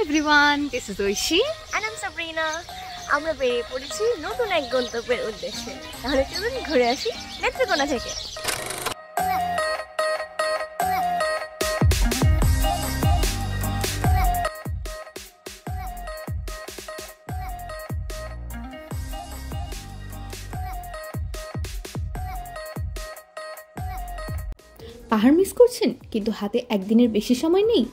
everyone, this is Oishi and I'm Sabrina. আমরা বেরিয়ে পড়েছি নতুন এক গন্তব্যের উদ্দেশ্যে। তাহলে চলুন ঘুরে আসি নেত্রকোনা থেকে। পাহাড় মিস করছেন কিন্তু হাতে একদিনের বেশি সময় নেই,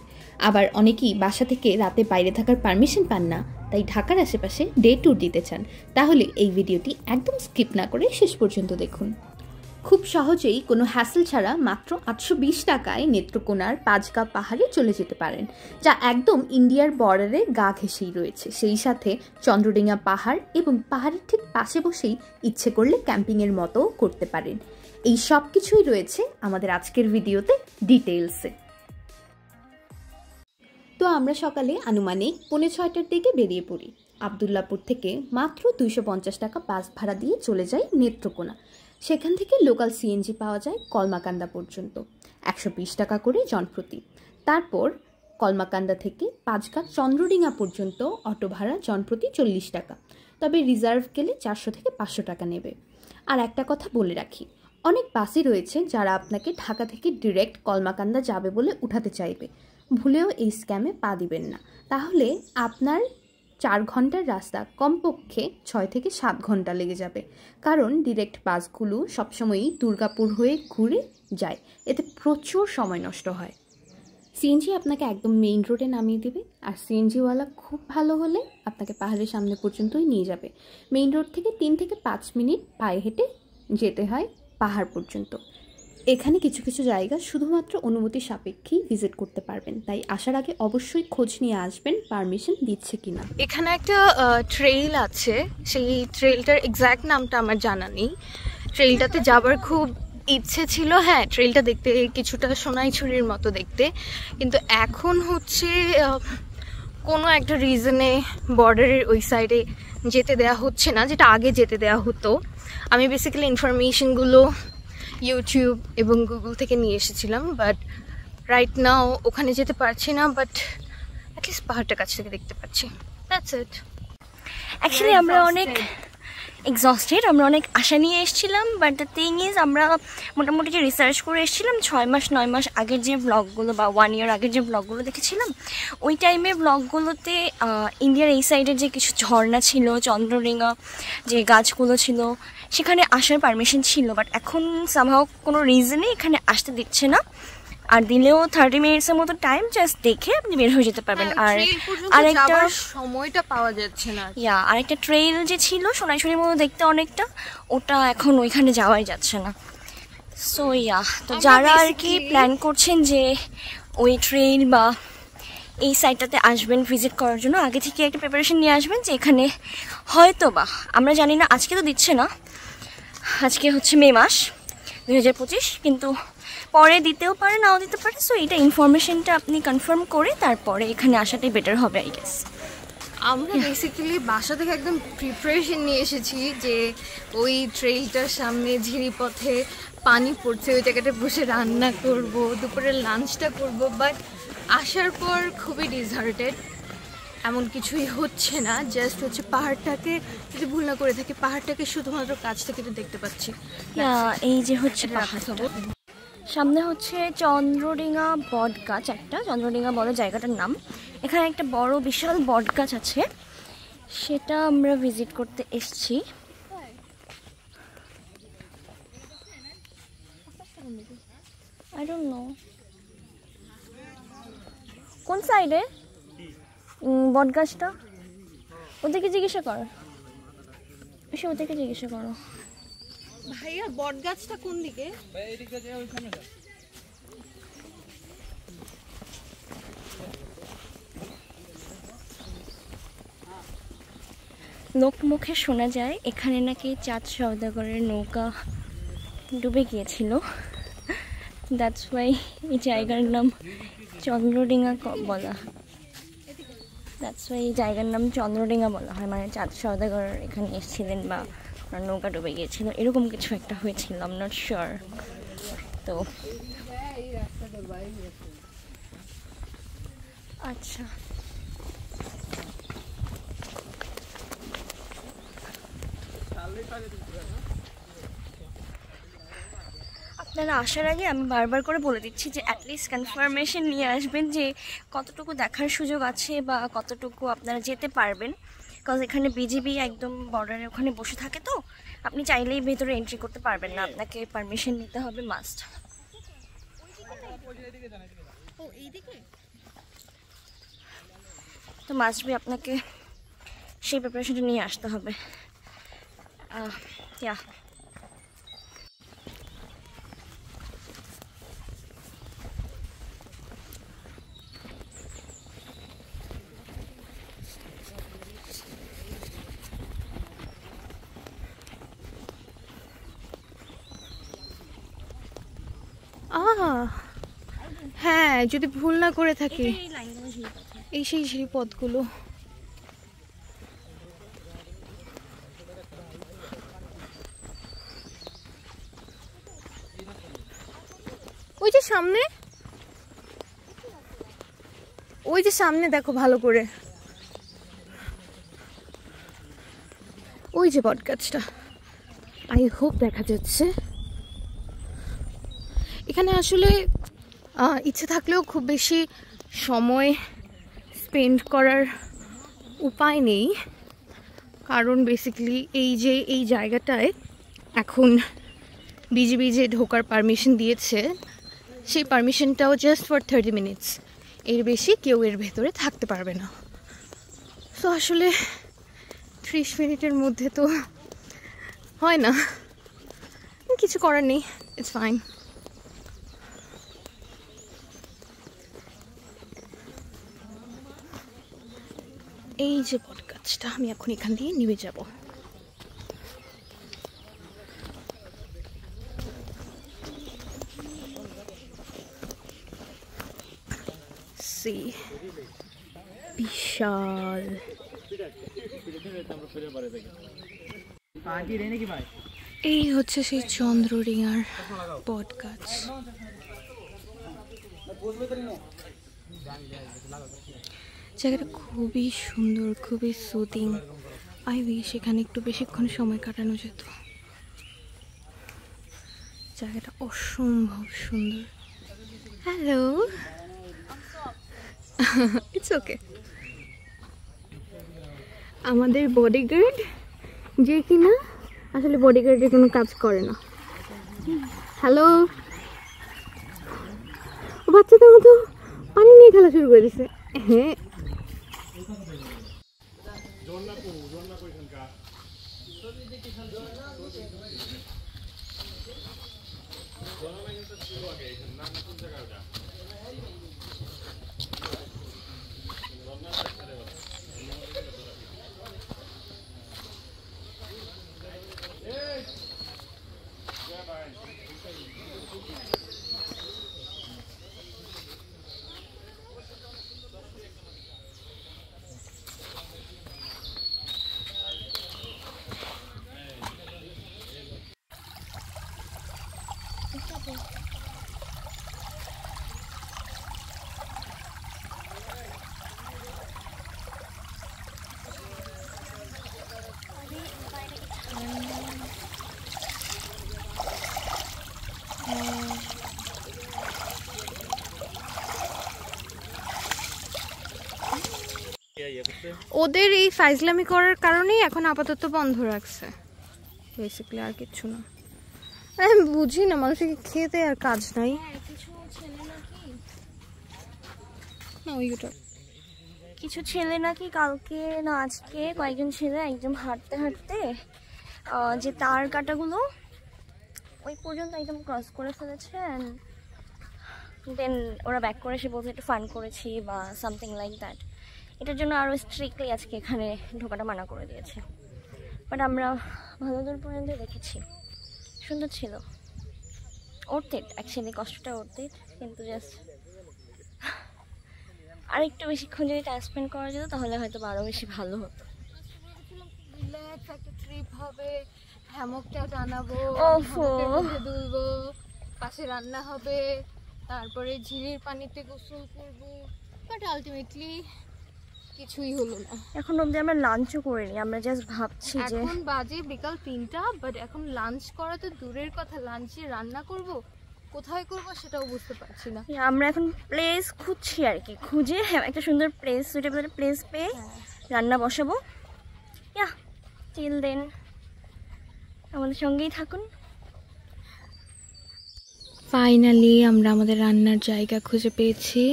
আবার অনেকেই বাসা থেকে রাতে বাইরে থাকার পারমিশন পান না, তাই ঢাকার আশেপাশে ডে ট্যুর দিতে চান, তাহলে এই ভিডিওটি একদম স্কিপ না করে শেষ পর্যন্ত দেখুন। খুব সহজেই কোনো হ্যাসেল ছাড়া মাত্র 820 টাকায় নেত্রকোনার পাঁচগা পাহাড়ে চলে যেতে পারেন, যা একদম ইন্ডিয়ার বর্ডারে গা ঘেঁষেই রয়েছে। সেই সাথে চন্দ্রডিঙা পাহাড় এবং পাহাড়ের ঠিক পাশে বসেই ইচ্ছে করলে ক্যাম্পিংয়ের মতোও করতে পারেন। এই সব কিছুই রয়েছে আমাদের আজকের ভিডিওতে ডিটেইলসে। তো আমরা সকালে আনুমানিক 5:45টার দিকে বেরিয়ে পড়ি। আবদুল্লাপুর থেকে মাত্র 250 টাকা বাস ভাড়া দিয়ে চলে যাই নেত্রকোনা। সেখান থেকে লোকাল সিএনজি পাওয়া যায় কলমাকান্দা পর্যন্ত, 120 টাকা করে জনপ্রতি। তারপর কলমাকান্দা থেকে পাঁচগা চন্দ্রডিঙা পর্যন্ত অটো ভাড়া জনপ্রতি 40 টাকা, তবে রিজার্ভ গেলে 400 থেকে 500 টাকা নেবে। আর একটা কথা বলে রাখি, অনেক বাসই রয়েছে যারা আপনাকে ঢাকা থেকে ডিরেক্ট কলমাকান্দা যাবে বলে উঠাতে চাইবে। ভুলেও এই স্ক্যামে পা দিবেন না, তাহলে আপনার 4 ঘন্টার রাস্তা কমপক্ষে 6 থেকে 7 ঘন্টা লেগে যাবে, কারণ ডিরেক্ট বাসগুলো সবসময়ই দুর্গাপুর হয়ে ঘুরে যায়, এতে প্রচুর সময় নষ্ট হয়। সিএনজি আপনাকে একদম মেইন রোডে নামিয়ে দেবে, আর সিএনজিওয়ালা খুব ভালো হলে আপনাকে পাহাড়ের সামনে পর্যন্তই নিয়ে যাবে। মেইন রোড থেকে 3 থেকে 5 মিনিট পায়ে হেঁটে যেতে হয় পাহাড় পর্যন্ত। এখানে কিছু কিছু জায়গা শুধুমাত্র অনুমতি সাপেক্ষেই ভিজিট করতে পারবেন, তাই আসার আগে অবশ্যই খোঁজ নিয়ে আসবেন পারমিশন দিচ্ছে কিনা। এখানে একটা ট্রেইল আছে, সেই ট্রেইলটার এক্স্যাক্ট নামটা আমার জানা নেই। ট্রেইলটাতে যাবার খুব ইচ্ছে ছিল, হ্যাঁ ট্রেইলটা দেখতে কিছুটা সোনাইছড়ির মতো দেখতে, কিন্তু এখন হচ্ছে কোনো একটা রিজনে বর্ডারের ওই সাইডে যেতে দেওয়া হচ্ছে না, যেটা আগে যেতে দেওয়া হতো। আমি বেসিক্যালি ইনফরমেশনগুলো ইউটিউব এবং গুগল থেকে নিয়ে এসেছিলাম, বাট রাইট নাও ওখানে যেতে পারছি না, বাট অ্যাটলিস্ট পাহাড়টা কাছ থেকে দেখতে পাচ্ছি। That's it. অ্যাকচুয়ালি আমরা অনেক এক্সস্টেড, আমরা অনেক আশা নিয়ে এসেছিলাম, বাট দ্য থিং ইজ আমরা মোটামুটি যে রিসার্চ করে এসেছিলাম 6 মাস 9 মাস আগের যে ব্লগগুলো বা 1 ইয়ার আগের যে ব্লগগুলো দেখেছিলাম, ওই টাইমের ব্লগগুলোতে ইন্ডিয়ার এই সাইডের যে কিছু ঝর্ণা ছিল, চন্দ্রডিঙা যে গাছগুলো ছিল, সেখানে আসার পারমিশন ছিল, বাট এখন সামহাও কোনো রিজনে এখানে আসতে দিচ্ছে না। আর দিলেও 30 মিনিটসের মতো টাইম জাস্ট দেখে আপনি বের হয়ে যেতে পারবেন। আর আরেকটা সময়টা পাওয়া যাচ্ছে না। আরেকটা ট্রেইল যে ছিল সোনাইছড়ির মতো দেখতে অনেকটা, ওটা এখন ওইখানে যাওয়াই যাচ্ছে না। সো তো যারা আর কি প্ল্যান করছেন যে ওই ট্রেইল বা এই সাইডটাতে আসবেন ভিজিট করার জন্য, আগে থেকে একটা প্রিপারেশন নিয়ে আসবেন যে এখানে হয়তো বা, আমরা জানি না, আজকে তো দিচ্ছে না, আজকে হচ্ছে মে মাস 2025, কিন্তু পরে দিতেও পারে নাও দিতে পারে। সো এইটা ইনফরমেশনটা আপনি কনফার্ম করে তারপরে এখানে আসাটাই বেটার হবে আই গেস। আমরা বেসিক্যালি বাসা থেকে একদম প্রিপারেশন নিয়ে এসেছি যে ওই ট্রেইলটার সামনে ঝিরিপথে পানি পড়ছে, ওই জায়গাটা বসে রান্না করব, দুপুরের লাঞ্চটা করব, বাট আসার পর খুবই ডিসহার্টেড। এমন কিছুই হচ্ছে না, জাস্ট হচ্ছে পাহাড়টাকে, যদি ভুল না করে থাকি, পাহাড়টাকে শুধুমাত্র কাছ থেকে দেখতে পাচ্ছি। এই যে হচ্ছে পাহাড়টা, সামনে হচ্ছে চন্দ্রডিঙা বট গাছ, একটা চন্দ্রডিঙা বলে জায়গাটার নাম। এখানে একটা বড় বিশাল বট গাছ আছে, সেটা আমরা ভিজিট করতে এসেছি। আই ডোন্ট নো কোন সাইডে বট গাছটা, ওদেরকে জিজ্ঞাসা করো, এসে ওদেরকে জিজ্ঞাসা করো। ভাইয়া বট গাছটা কোন দিকে? লোক মুখে শোনা যায় এখানে নাকি চাঁদ সওদাগরের নৌকা ডুবে গিয়েছিল, দ্যাটস ওয়াই এই জায়গার নাম চন্দ্রডিঙা বলা, দ্যাটস ওয়াই এই জায়গার নাম চন্দ্রডিঙা বলা হয়, মানে চাঁদ সওদাগর এখানে এসেছিলেন বা নৌকা ডুবে গিয়েছিল, এরকম কিছু একটা হয়েছিল, আই এম নট শিওর। তো আচ্ছা আপনারা আসার আগে আমি বারবার করে বলে দিচ্ছি যে অ্যাটলিস্ট কনফার্মেশন নিয়ে আসবেন যে কতটুকু দেখার সুযোগ আছে বা কতটুকু আপনারা যেতে পারবেন, বিকজ এখানে বিজিবি একদম বর্ডারে ওখানে বসে থাকে, তো আপনি চাইলেই ভেতরে এন্ট্রি করতে পারবেন না, আপনাকে পারমিশন নিতে হবে মাস্ট। তো মাস্ট বি আপনাকে সেই প্রিপারেশনটা নিয়ে আসতে হবে। ইয়া হ্যাঁ, যদি ভুল না করে থাকি এই সেই সিঁড়িপথগুলো। ওই যে সামনে, ওই যে সামনে দেখো ভালো করে, ওই যে বটগাছটা, আই হোপ দেখা যাচ্ছে। এখানে আসলে ইচ্ছে থাকলেও খুব বেশি সময় স্পেন্ড করার উপায় নেই, কারণ বেসিক্যালি এই জায়গাটায় এখন বিজিবি যে ঢোকার পারমিশন দিয়েছে সেই পারমিশনটাও জাস্ট ফর 30 মিনিটস, এর বেশি কেউ এর ভেতরে থাকতে পারবে না। তো আসলে 30 মিনিটের মধ্যে তো হয় না, কিছু করার নেই, ইটস ফাইন। এই যে বটগাছটা, আমি এখন এখান দিয়ে নেমে যাব। বিশাল এই হচ্ছে সেই চন্দ্রডিঙার বটগাছ। জায়গাটা খুবই সুন্দর, খুবই সুদিং। আই উইশ এখানে একটু বেশিক্ষণ সময় কাটানো যেত। জায়গাটা অসম্ভব সুন্দর। Hello, it's okay. আমাদের বডিগার্ড যে কিনা আসলে বডিগার্ডের কোনো কাজ করে না। হ্যালো, বাচ্চাদের মতো পানি নিয়ে খেলা শুরু করে দিছে। হ্যাঁ, ওদের এই ফাইজলামি করার কারণেই এখন আপাতত বন্ধ রাখছে, বেসিক্যালি আর কিচ্ছু না। আমি বুঝি না, মানুষকে খেতে আর কাজ নাই। কিছু ছেলে নাকি কালকে না আজকে কয়েকজন ছেলে একদম হাঁটতে হাঁটতে যে তার কাটাগুলো ওই পর্যন্ত একদম ক্রস করে ফেলেছে, দেন ওরা ব্যাক করে এসে বলতে একটু ফান করেছি বা সামথিং লাইক দ্যাট। এটার জন্য আরও স্ট্রিক্টলি আজকে এখানে ঢোকাটা মানা করে দিয়েছে। বাট আমরা ভালো দূর পর্যন্ত দেখেছি, সুন্দর ছিল, অর্থেট অ্যাকচুয়ালি, কষ্টটা অর্থেট, কিন্তু জাস্ট আর একটু বেশিক্ষণ যদি টাইম স্পেন্ড করা যেত তাহলে হয়তো আরও বেশি ভালো হতো। রিল্যাক্স একটা ট্রিপ হবে, হ্যামকটা টানাবো, দুলবো, পাশে রান্না হবে, তারপরে ঝিরির পানিতে গোসল করবো, বাট আলটিমেটলি কিছুই হলো না। এখন অবধি আমরা লাঞ্চও করিনি, আমরা জাস্ট ভাবছি যে এখন বাজে বিকাল 3টা, বাট এখন লাঞ্চ করা তো দূরের কথা, লাঞ্চে রান্না করব কোথায় করব সেটাও বুঝতে পারছি না। আমরা এখন প্লেস খুঁজছি আর কি, খুঁজে একটা সুন্দর প্লেস, সুইটেবল প্লেস পেয়ে রান্না বসাবো। ইয়া টিল দেন আমাদের সঙ্গেই থাকুন। ফাইনালি আমরা আমাদের রান্নার জায়গা খুঁজে পেয়েছি।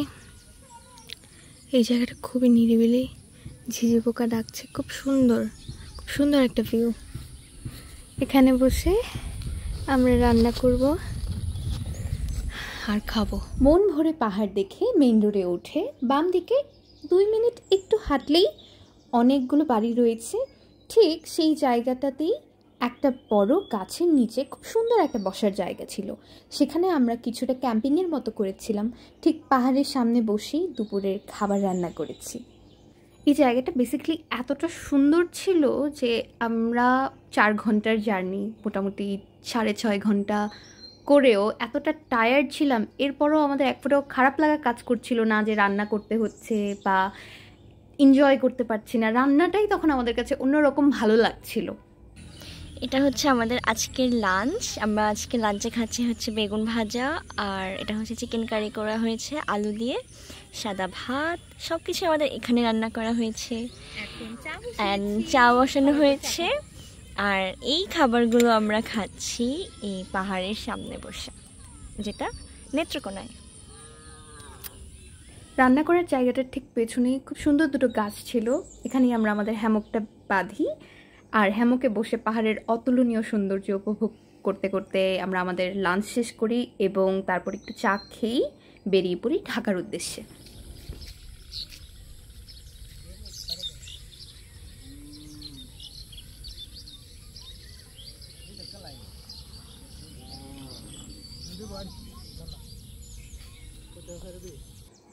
এই জায়গাটা খুবই নিরিবিলি, ঝিঝি পোকা ডাকছে, খুব সুন্দর একটা ভিউ। এখানে বসে আমরা রান্না করব আর খাবো। মন ভরে পাহাড় দেখে মেইন রোডে উঠে বাম দিকে 2 মিনিট একটু হাঁটলেই অনেকগুলো বাড়ি রয়েছে। ঠিক সেই জায়গাটাতেই একটা বড় গাছের নিচে খুব সুন্দর একটা বসার জায়গা ছিল। সেখানে আমরা কিছুটা ক্যাম্পিংয়ের মতো করেছিলাম। ঠিক পাহাড়ের সামনে বসেই দুপুরের খাবার রান্না করেছি। এই জায়গাটা বেসিক্যালি এতটা সুন্দর ছিল যে আমরা 4 ঘন্টার জার্নি, মোটামুটি 6.5 ঘন্টা করেও এতটা টায়ার্ড ছিলাম, এরপরও আমাদের এক ফোঁটাও খারাপ লাগা কাজ করছিল না যে রান্না করতে হচ্ছে বা এনজয় করতে পারছি না। রান্নাটাই তখন আমাদের কাছে অন্যরকম ভালো লাগছিল। এটা হচ্ছে আমাদের আজকের লাঞ্চ। আমরা আজকে লাঞ্চে খাচ্ছি হচ্ছে বেগুন ভাজা, আর এটা হচ্ছে চিকেন কারি করা হয়েছে আলু দিয়ে, সাদা ভাত, সব কিছু আমাদের এখানে রান্না করা হয়েছে, অ্যান্ড চা বসানো হয়েছে। আর এই খাবারগুলো আমরা খাচ্ছি এই পাহাড়ের সামনে বসে, যেটা নেত্রকোনায়। রান্না করার জায়গাটার ঠিক পেছনেই খুব সুন্দর দুটো গাছ ছিল। এখানেই আমরা আমাদের হ্যামকটা বাঁধি আর হ্যামকে বসে পাহাড়ের অতুলনীয় সৌন্দর্য উপভোগ করতে করতে আমরা আমাদের লাঞ্চ শেষ করি এবং তারপর একটু চা খেয়েই বেরিয়ে পড়ি ঢাকার উদ্দেশ্যে।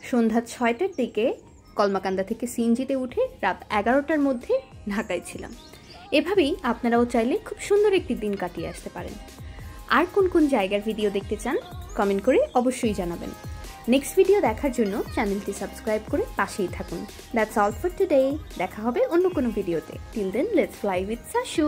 সন্ধ্যা 6টার দিকে কলমাকান্দা থেকে সিএনজিতে উঠে রাত 11টার মধ্যে ঢাকায় ছিলাম। এভাবেই আপনারাও চাইলে খুব সুন্দর একটি দিন কাটিয়ে আসতে পারেন। আর কোন কোন জায়গার ভিডিও দেখতে চান কমেন্ট করে অবশ্যই জানাবেন। নেক্সট ভিডিও দেখার জন্য চ্যানেলটি সাবস্ক্রাইব করে পাশেই থাকুন। That's all for today. দেখা হবে অন্য কোনো ভিডিওতে। Till then let's fly with সাশু।